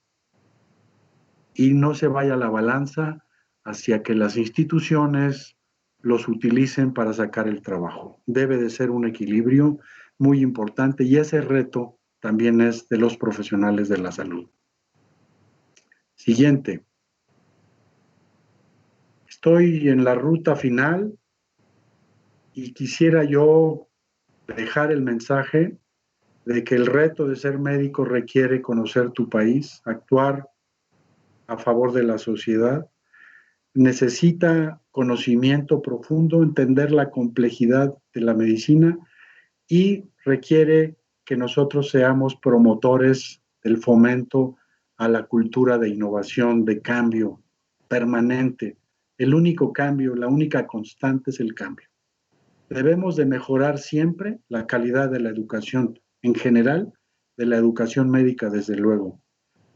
Y no se vaya la balanza hacia que las instituciones los utilicen para sacar el trabajo. Debe de ser un equilibrio muy importante y ese reto también es de los profesionales de la salud. Siguiente. Estoy en la ruta final y quisiera yo dejar el mensaje de que el reto de ser médico requiere conocer tu país, actuar a favor de la sociedad, necesita conocimiento profundo, entender la complejidad de la medicina y requiere que nosotros seamos promotores del fomento a la cultura de innovación, de cambio permanente. El único cambio, la única constante es el cambio. Debemos de mejorar siempre la calidad de la educación en general, de la educación médica desde luego.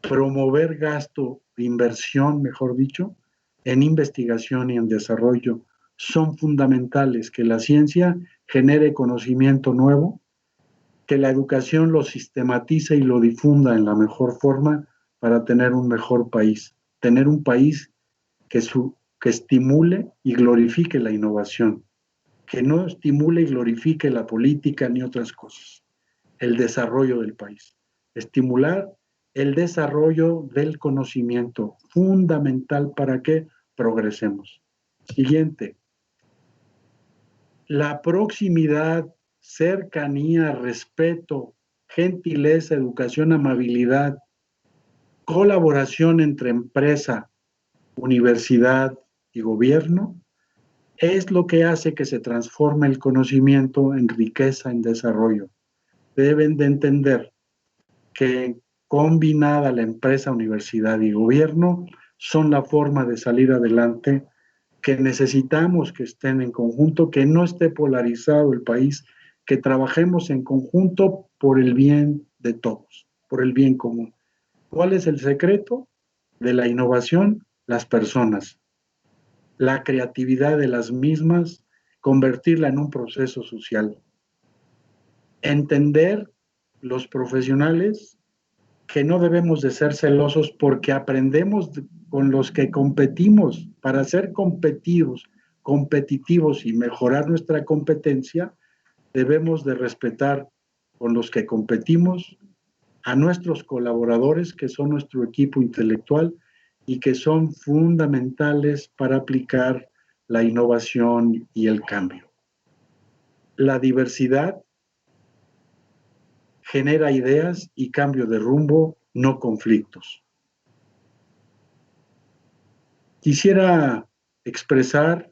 Promover gasto de inversión, mejor dicho, en investigación y en desarrollo son fundamentales, que la ciencia genere conocimiento nuevo, que la educación lo sistematice y lo difunda en la mejor forma para tener un mejor país, tener un país que estimule y glorifique la innovación, que no estimule y glorifique la política ni otras cosas, el desarrollo del país, estimular el desarrollo del conocimiento, fundamental para que progresemos. Siguiente, la proximidad, cercanía, respeto, gentileza, educación, amabilidad, colaboración entre empresa, universidad y gobierno, es lo que hace que se transforme el conocimiento en riqueza, en desarrollo. Deben de entender que combinada la empresa, universidad y gobierno son la forma de salir adelante, que necesitamos que estén en conjunto, que no esté polarizado el país, que trabajemos en conjunto por el bien de todos, por el bien común. ¿Cuál es el secreto de la innovación? Las personas, la creatividad de las mismas, convertirla en un proceso social. Entender los profesionales que no debemos de ser celosos porque aprendemos con los que competimos. Para ser competitivos y mejorar nuestra competencia, debemos de respetar con los que competimos a nuestros colaboradores, que son nuestro equipo intelectual y que son fundamentales para aplicar la innovación y el cambio. La diversidad genera ideas y cambio de rumbo, no conflictos. Quisiera expresar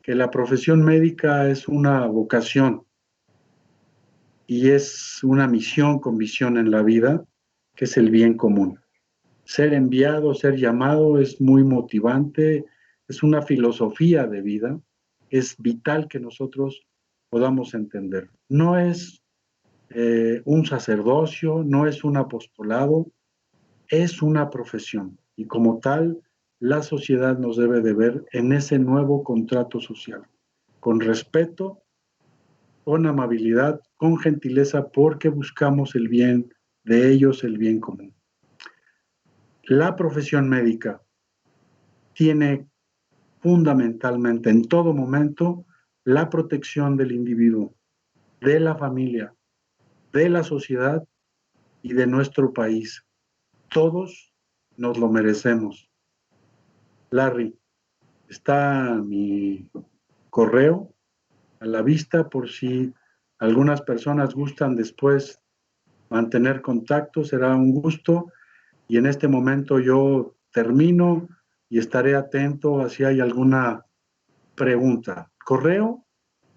que la profesión médica es una vocación y es una misión con visión en la vida, que es el bien común. Ser enviado, ser llamado es muy motivante, es una filosofía de vida, es vital que nosotros podamos entender. No es un sacerdocio, no es un apostolado, es una profesión y como tal la sociedad nos debe de ver en ese nuevo contrato social, con respeto, con amabilidad, con gentileza, porque buscamos el bien de ellos, el bien común. La profesión médica tiene fundamentalmente en todo momento la protección del individuo, de la familia, de la sociedad y de nuestro país. Todos nos lo merecemos. Larry, está mi correo a la vista por si algunas personas gustan después mantener contacto, será un gusto. Y en este momento yo termino y estaré atento a si hay alguna pregunta. Correo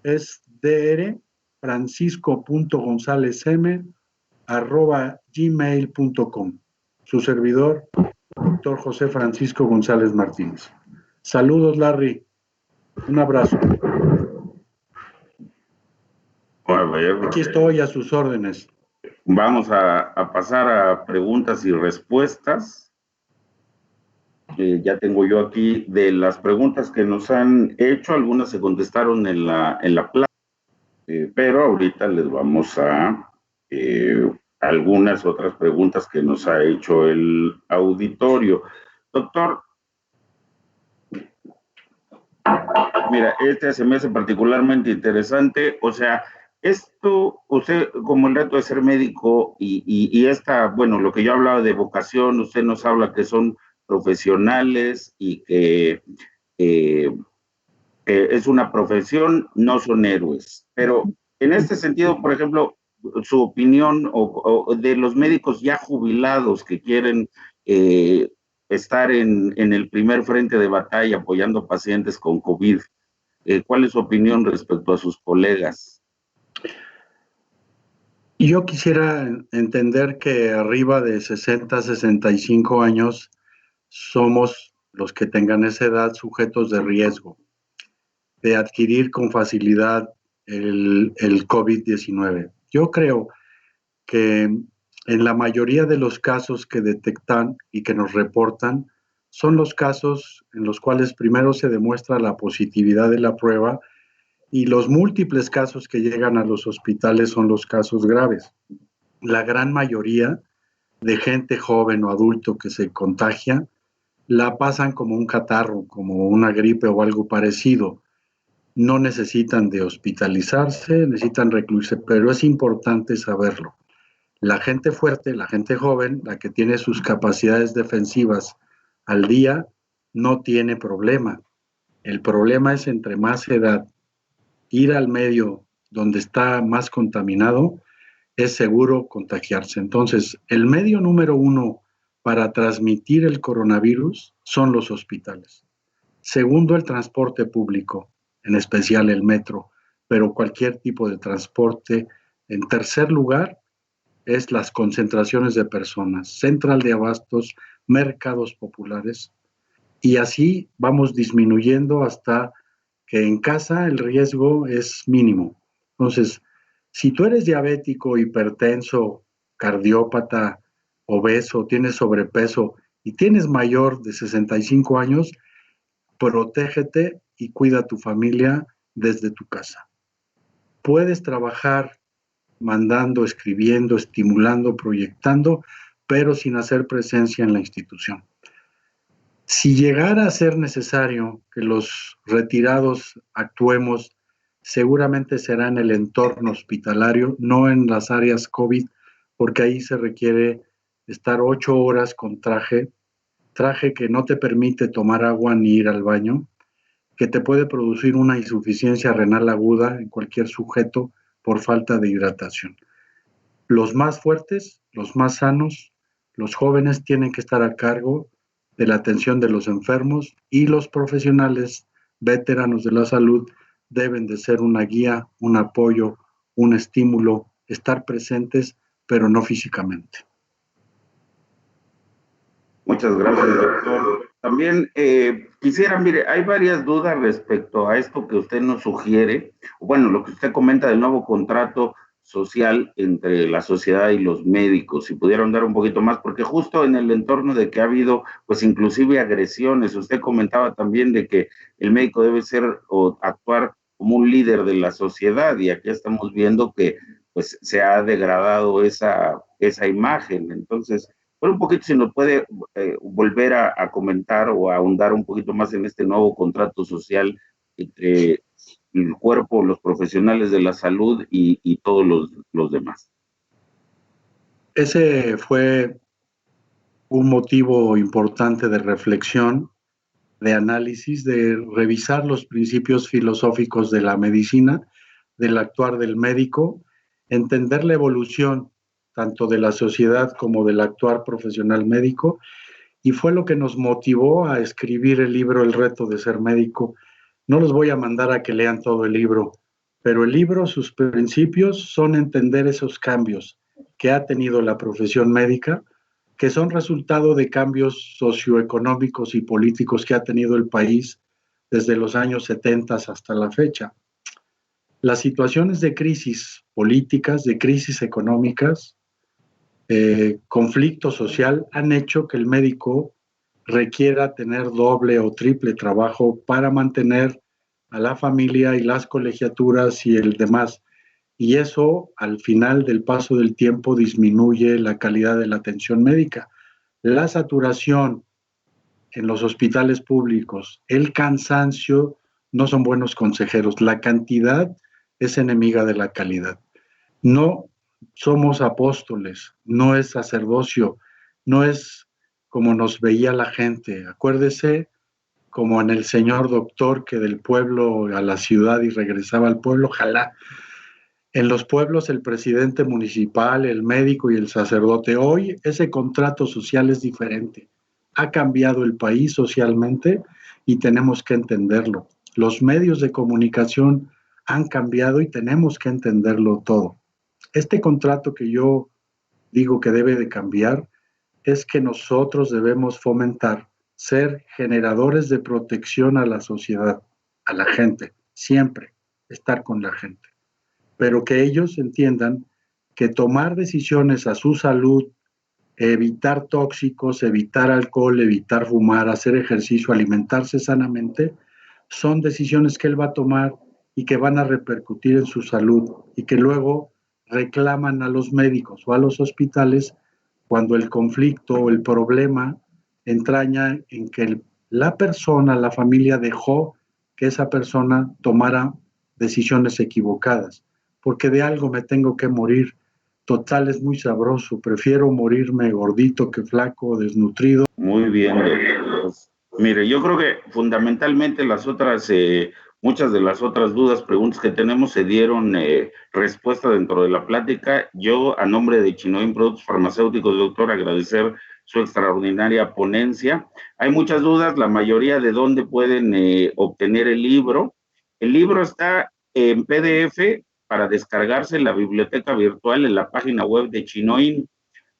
es drfrancisco.gonzalezm@gmail.com. Su servidor, doctor José Francisco González Martínez. Saludos, Larry. Un abrazo. A ver, Aquí estoy a sus órdenes. vamos a pasar a preguntas y respuestas. Ya tengo yo aquí de las preguntas que nos han hecho, algunas se contestaron en la clase, pero ahorita les vamos a algunas otras preguntas que nos ha hecho el auditorio. Doctor, mira, este se me hace particularmente interesante, o sea, esto, usted como el reto de ser médico y esta, bueno, lo que yo hablaba de vocación, usted nos habla que son profesionales y que eh, es una profesión, no son héroes. Pero en este sentido, por ejemplo, su opinión o de los médicos ya jubilados que quieren estar en el primer frente de batalla apoyando pacientes con COVID, ¿cuál es su opinión respecto a sus colegas? Yo quisiera entender que arriba de 60, 65 años somos los que tengan esa edad sujetos de riesgo de adquirir con facilidad el COVID-19. Yo creo que en la mayoría de los casos que detectan y que nos reportan, son los casos en los cuales primero se demuestra la positividad de la prueba y los múltiples casos que llegan a los hospitales son los casos graves. La gran mayoría de gente joven o adulto que se contagia la pasan como un catarro, como una gripe o algo parecido. No necesitan de hospitalizarse, necesitan recluirse, pero es importante saberlo. La gente fuerte, la gente joven, la que tiene sus capacidades defensivas al día, no tiene problema. El problema es entre más edad, ir al medio donde está más contaminado, es seguro contagiarse. Entonces, el medio número uno para transmitir el coronavirus son los hospitales. Segundo, el transporte público, en especial el metro, pero cualquier tipo de transporte. En tercer lugar, es las concentraciones de personas, central de abastos, mercados populares, y así vamos disminuyendo hasta que en casa el riesgo es mínimo. Entonces, si tú eres diabético, hipertenso, cardiópata, obeso, tienes sobrepeso y tienes mayor de 65 años, protégete y cuida a tu familia desde tu casa. Puedes trabajar mandando, escribiendo, estimulando, proyectando, pero sin hacer presencia en la institución. Si llegara a ser necesario que los retirados actuemos, seguramente será en el entorno hospitalario, no en las áreas COVID, porque ahí se requiere estar 8 horas con traje que no te permite tomar agua ni ir al baño, que te puede producir una insuficiencia renal aguda en cualquier sujeto por falta de hidratación. Los más fuertes, los más sanos, los jóvenes tienen que estar a cargo de la atención de los enfermos y los profesionales veteranos de la salud deben de ser una guía, un apoyo, un estímulo, estar presentes, pero no físicamente. Muchas gracias, doctor. También quisiera, mire, hay varias dudas respecto a esto que usted nos sugiere, bueno, lo que usted comenta del nuevo contrato social entre la sociedad y los médicos, si pudieran dar un poquito más, porque justo en el entorno de que ha habido, pues inclusive agresiones, usted comentaba también de que el médico debe ser o actuar como un líder de la sociedad, y aquí estamos viendo que pues se ha degradado esa imagen. Entonces, por un poquito, si nos puede volver a comentar o a ahondar un poquito más en este nuevo contrato social entre el cuerpo, los profesionales de la salud y todos los demás. Ese fue un motivo importante de reflexión, de análisis, de revisar los principios filosóficos de la medicina, del actuar del médico, entender la evolución tanto de la sociedad como del actuar profesional médico, y fue lo que nos motivó a escribir el libro El reto de ser médico. No los voy a mandar a que lean todo el libro, pero el libro, sus principios son entender esos cambios que ha tenido la profesión médica, que son resultado de cambios socioeconómicos y políticos que ha tenido el país desde los años 70 hasta la fecha. Las situaciones de crisis políticas, de crisis económicas, conflicto social han hecho que el médico requiera tener doble o triple trabajo para mantener a la familia y las colegiaturas y el demás. Y eso, al final del paso del tiempo, disminuye la calidad de la atención médica. La saturación en los hospitales públicos, el cansancio, no son buenos consejeros. La cantidad es enemiga de la calidad. No somos apóstoles, no es sacerdocio, no es como nos veía la gente. Acuérdese, como en el señor doctor que del pueblo a la ciudad y regresaba al pueblo, ojalá. En los pueblos el presidente municipal, el médico y el sacerdote. Hoy ese contrato social es diferente. Ha cambiado el país socialmente y tenemos que entenderlo. Los medios de comunicación han cambiado y tenemos que entenderlo todo. Este contrato que yo digo que debe de cambiar es que nosotros debemos fomentar ser generadores de protección a la sociedad, a la gente, siempre estar con la gente, pero que ellos entiendan que tomar decisiones a su salud, evitar tóxicos, evitar alcohol, evitar fumar, hacer ejercicio, alimentarse sanamente, son decisiones que él va a tomar y que van a repercutir en su salud y que luego reclaman a los médicos o a los hospitales cuando el conflicto o el problema entraña en que la persona, la familia dejó que esa persona tomara decisiones equivocadas, porque de algo me tengo que morir. Total, es muy sabroso, prefiero morirme gordito que flaco, desnutrido. Muy bien, doctor. Pues, mire, yo creo que fundamentalmente muchas de las otras dudas, preguntas que tenemos se dieron respuesta dentro de la plática. Yo, a nombre de Chinoin Productos Farmacéuticos, doctor, agradecer su extraordinaria ponencia. Hay muchas dudas, la mayoría de dónde pueden obtener el libro. El libro está en PDF para descargarse en la biblioteca virtual en la página web de Chinoin.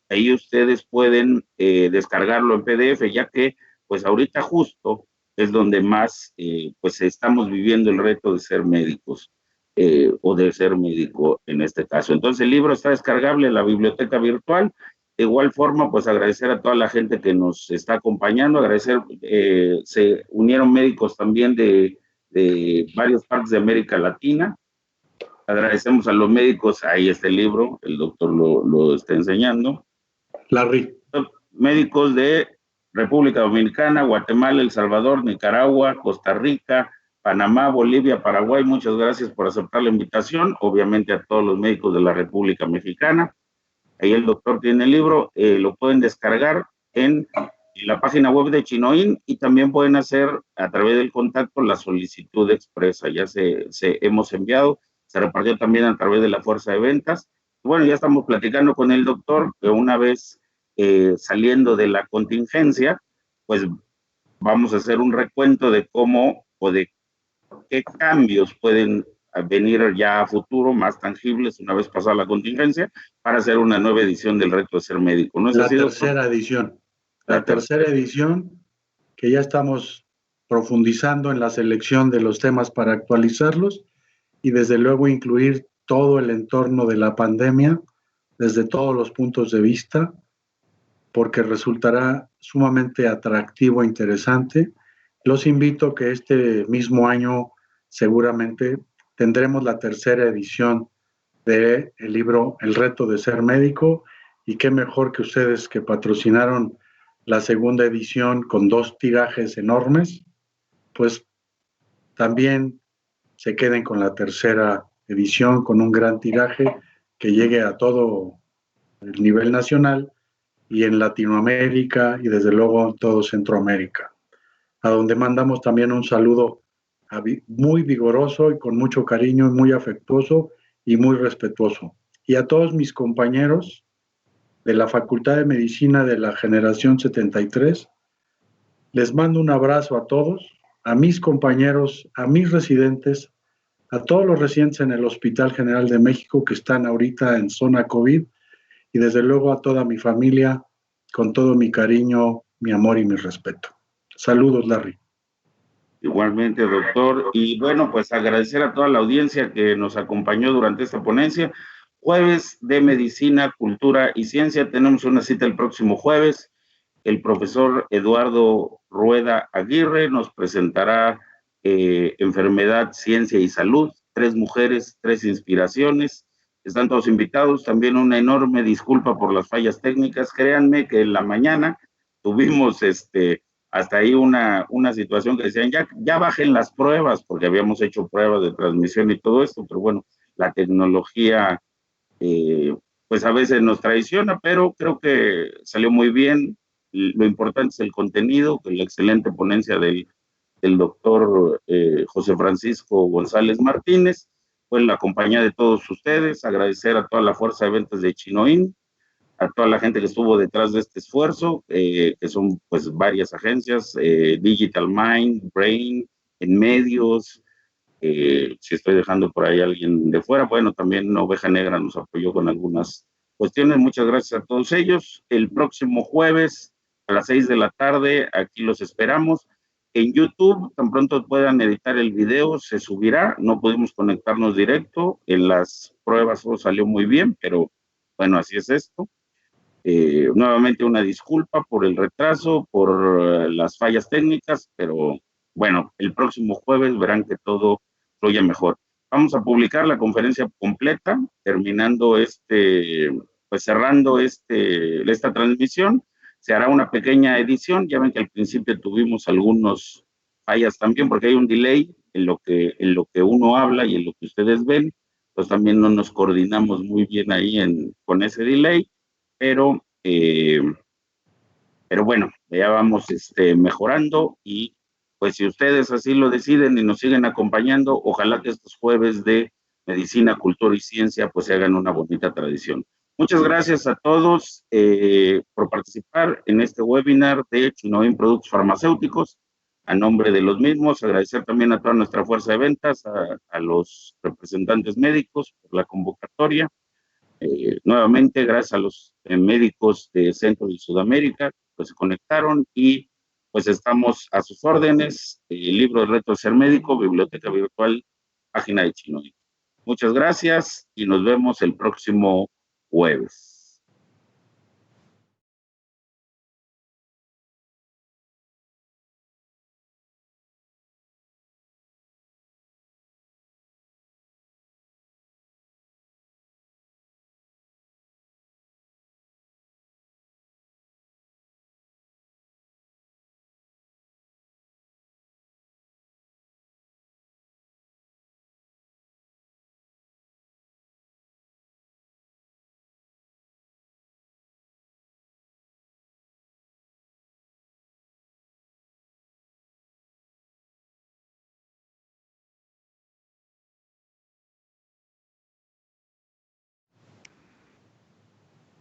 Ahí ustedes pueden descargarlo en PDF, ya que pues ahorita justo es donde más pues estamos viviendo el reto de ser médicos o de ser médico en este caso. Entonces el libro está descargable en la biblioteca virtual. De igual forma, pues agradecer a toda la gente que nos está acompañando, agradecer, se unieron médicos también de varias partes de América Latina. Agradecemos a los médicos, ahí está el libro, el doctor lo está enseñando. Larry. Médicos de República Dominicana, Guatemala, El Salvador, Nicaragua, Costa Rica, Panamá, Bolivia, Paraguay, muchas gracias por aceptar la invitación, obviamente a todos los médicos de la República Mexicana. Ahí el doctor tiene el libro, lo pueden descargar en la página web de Chinoin y también pueden hacer a través del contacto la solicitud expresa. Ya hemos enviado, se repartió también a través de la fuerza de ventas. Bueno, ya estamos platicando con el doctor que una vez saliendo de la contingencia, pues vamos a hacer un recuento de cómo o de qué cambios pueden venir ya a futuro, más tangibles, una vez pasada la contingencia, para hacer una nueva edición del reto de ser médico. ¿No es La así, doctor? tercera edición. La tercera edición, que ya estamos profundizando en la selección de los temas para actualizarlos y desde luego incluir todo el entorno de la pandemia desde todos los puntos de vista, porque resultará sumamente atractivo e interesante. Los invito a que este mismo año seguramente tendremos la tercera edición del libro El reto de ser médico, y qué mejor que ustedes que patrocinaron la segunda edición con 2 tirajes enormes, pues también se queden con la tercera edición con un gran tiraje que llegue a todo el nivel nacional y en Latinoamérica y desde luego en todo Centroamérica, a donde mandamos también un saludo muy vigoroso y con mucho cariño, muy afectuoso y muy respetuoso. Y a todos mis compañeros de la Facultad de Medicina de la Generación 73, les mando un abrazo a todos, a mis compañeros, a mis residentes, a todos los residentes en el Hospital General de México que están ahorita en zona COVID, y desde luego a toda mi familia, con todo mi cariño, mi amor y mi respeto. Saludos, Larry. Igualmente, doctor. Y bueno, pues agradecer a toda la audiencia que nos acompañó durante esta ponencia. Jueves de Medicina, Cultura y Ciencia. Tenemos una cita el próximo jueves. El profesor Eduardo Rueda Aguirre nos presentará Enfermedad, Ciencia y Salud. 3 mujeres, 3 inspiraciones. Están todos invitados. También una enorme disculpa por las fallas técnicas. Créanme que en la mañana tuvimos hasta ahí una situación que decían, ya bajen las pruebas, porque habíamos hecho pruebas de transmisión y todo esto, pero bueno, la tecnología pues a veces nos traiciona, pero creo que salió muy bien. Lo importante es el contenido, la excelente ponencia del doctor José Francisco González Martínez, pues la compañía de todos ustedes, agradecer a toda la fuerza de ventas de Chinoin, a toda la gente que estuvo detrás de este esfuerzo, que son pues varias agencias, Digital Mind, Brain, en medios, si estoy dejando por ahí a alguien de fuera, bueno, también Oveja Negra nos apoyó con algunas cuestiones. Muchas gracias a todos ellos. El próximo jueves a las 6 de la tarde, aquí los esperamos. En YouTube, tan pronto puedan editar el video, se subirá. No pudimos conectarnos directo. En las pruebas todo salió muy bien, pero bueno, así es esto. Nuevamente una disculpa por el retraso, por las fallas técnicas, pero bueno, el próximo jueves verán que todo fluye mejor. Vamos a publicar la conferencia completa, terminando pues cerrando esta transmisión. Se hará una pequeña edición. Ya ven que al principio tuvimos algunos fallas también, porque hay un delay en lo que uno habla y en lo que ustedes ven. Pues también no nos coordinamos muy bien ahí con ese delay, pero, eh, pero bueno, ya vamos mejorando y pues si ustedes así lo deciden y nos siguen acompañando, ojalá que estos jueves de medicina, cultura y ciencia pues se hagan una bonita tradición. Muchas gracias a todos por participar en este webinar de Chinoin Productos Farmacéuticos. A nombre de los mismos, agradecer también a toda nuestra fuerza de ventas, a los representantes médicos por la convocatoria. Nuevamente, gracias a los médicos de Centro y Sudamérica, pues se conectaron y pues estamos a sus órdenes. Libro de Reto de Ser Médico, biblioteca virtual, página de Chinoy. Muchas gracias y nos vemos el próximo jueves.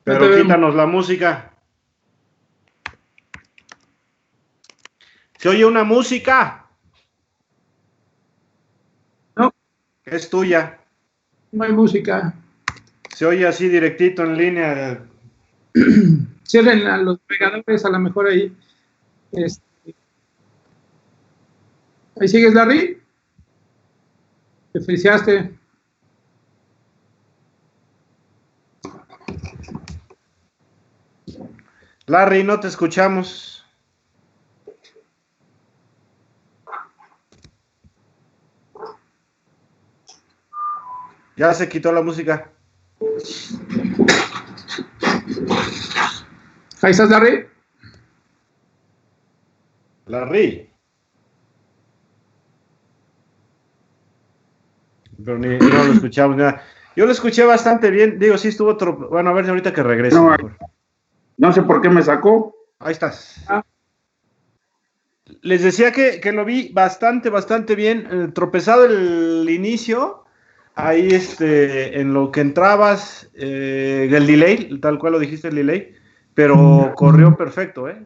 Pero quítanos la música. ¿Se oye una música? No, Es tuya. no hay música. Se oye así directito en línea. Cierren a los navegadores, a lo mejor ahí. ¿Ahí sigues, Larry? Te feliciaste. Larry, no te escuchamos. Ya se quitó la música. ¿Ahí estás, Larry? Larry. Pero no lo escuchamos nada. Yo lo escuché bastante bien. Digo, sí estuvo otro. Bueno, a ver ahorita que regrese. No sé por qué me sacó. Ahí estás. Les decía que lo vi bastante bien. Tropezado el inicio. Ahí en lo que entrabas, el delay, tal cual lo dijiste, el delay, pero corrió perfecto, ¿eh?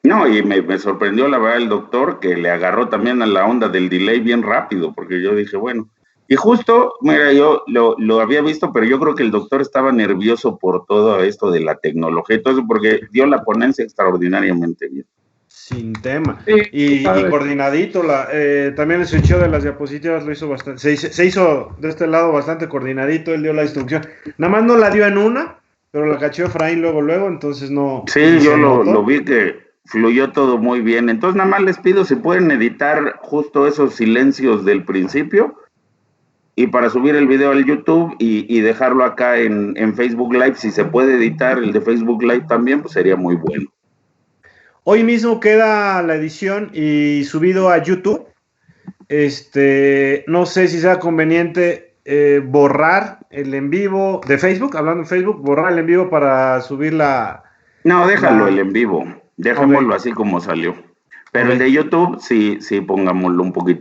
No, y me sorprendió la verdad el doctor que le agarró también a la onda del delay bien rápido, porque yo dije, bueno, y justo, mira, yo lo había visto, pero yo creo que el doctor estaba nervioso por todo esto de la tecnología y todo eso, porque dio la ponencia extraordinariamente bien. Sin tema. Sí, Y coordinadito, también el switcheo de las diapositivas lo hizo bastante, se hizo de este lado bastante coordinadito, él dio la instrucción. Nada más no la dio en una, pero la cachó Efraín luego, entonces no. Sí, yo lo vi que fluyó todo muy bien. Entonces nada más les pido si pueden editar justo esos silencios del principio y para subir el video al YouTube y dejarlo acá en Facebook Live, si se puede editar el de Facebook Live también, pues sería muy bueno. Hoy mismo queda la edición y subido a YouTube. No sé si sea conveniente borrar el en vivo de Facebook, hablando en Facebook, borrar el en vivo para subir la... No, déjalo el en vivo, dejémoslo así como salió. Pero el de YouTube sí pongámoslo un poquito